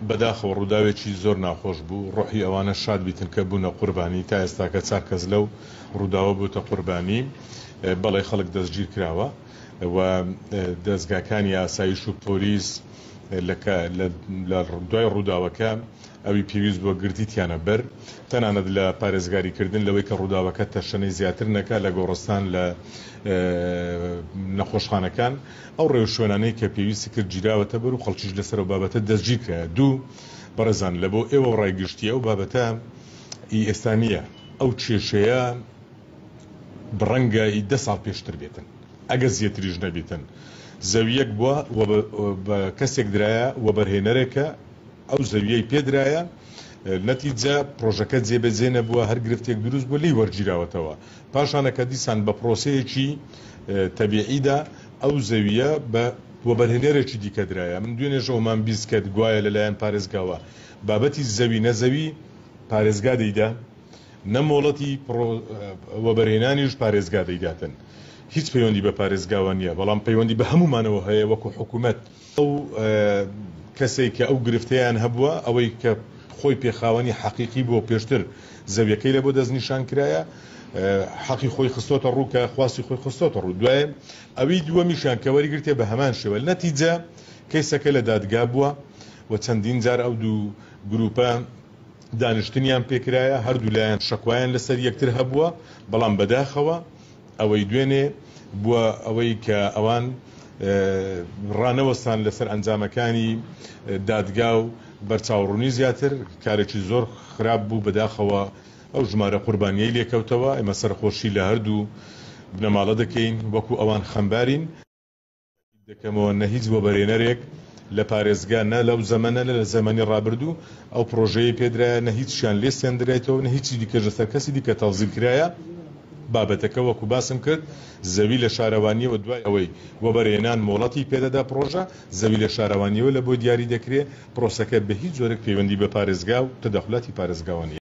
بەداخەوە ڕووداوێکی زۆر ناخۆش بوو. ڕۆحی ئەوانە شاد بیتن کە بوونە قوربانی. تا ئێستاکە 4 کەس لەو ڕووداوە بووتە قوربانی. بەڵێ خەڵک دەستگیر کراوە و دەستگاکانی ئاسایش و پۆلیس لە دوای ڕووداوەکە ئەوی پێویست بۆ گرتیتیانە بەر، تەنانەت لە پارێزگاریکردن لەوەی کە ڕووداوەکە تەشەنەی زیاتر نەکات لە گۆڕستان لە نەخۆشخانەکان. ئەو ڕێو شوێنانەی کە پێویستی کرد گیراوەتە بەر و خەڵکیش لەسەر ئەو بابەتە دەستگیر کرا. دوو بەڕێزان لە بۆ ئێوە ڕایگەشتیە ئەو بابەتە ئێستانیە ئەو کێشەیە بڕەنگە 10 ساڵ پێشتر بێتن ئەگە زیاتریش نەبێتن. زەویەک بووە بە کەسێک درایە و بەرهێنەرێکە ئەو زەویەی پێدرایە، نەتیجە پرۆژەکە جێبەجێ نەبووە، هەر گرفتێک دروست بوو لی وەرگیراوەتەوە. پاشانەکە دیسان بە پرۆسەیەکی تەبیعیدا ئەو زەویە بە وەبەرهێنەرێکی دیکە درایە. من دوێنێژەوەمان بیست کرد گوایە لەلایەن پارێزگاوە بابەتی زەوی نەزەوی پارێزگا دەیدا، نەمۆڵەتی وەبەرهێنانیش پارێزگا دەیداتن. هیچ پەیوەندی بە پارێزگاوە نییە، بەڵام پەیوەندی بە هەمومانەوە هەیە وەکو حکوومەت. ئەو کەسێک کە ئەو گرفتەیان هەبووە ئەوەی کە خۆی پێخاوەنی حەقیقی بۆ پێشتر زەویەکەی لە بۆ دەستنیشان کرایە، حەقی خۆی خستۆتە ڕوو کە خواستی خۆی خستۆتە ڕوو. دوایە ئەوی دووەمیشان کە وەریگرتێ بە هەمان شێوە. نەتیجە کەیسەکە لە دادگا بووە و چەندین جار ئەو دوو گروپە دانیشتنیان پێکرایە، هەردوو لایەن شەکوایان لەسەر یەکتر هەبووە، بەڵام بەداخەوە ئەوەی دوێنێ بووە ئەوەی کە ئەوان ڕانەوەستان لەسەر ئەنجامەکانی دادگا و بەرچاوڕوونی زیاتر کارێکی زۆر خراپ بوو. بەداخەوە ئەو ژمارە قوربانیەی لێکەوتەوە. ئێمە سەرخۆشی لە هەردوو بنەماڵە دەکەین وەکو ئەوان خەمبارین. دەکەمەوە نە هیچ وەبەرهێنەرێک لە پارێزگا نە لەو زەمەنە لە زەمەنی ڕابردوو ئەو پرۆژەیە پێدرایە نە هیچیان لێ سێندرێتەوە نە هیچی دیکە لەسەر کەسی دیکە تەڵزیل کرایە. بابەتەکە وەکو باسم کرد زەوی لە شارەوانیەوە دوای ئەوەی وەبەرهێنان مۆڵەتی پێدەدا پرۆژە زەوی لە شارەوانیەوە لە بۆ دیاری دەکرێت. پرۆسەکە بە هیچ جۆرێک پەیوەندی بە پارێزگا و تەدەخلاتی پارێزگاوە نیە.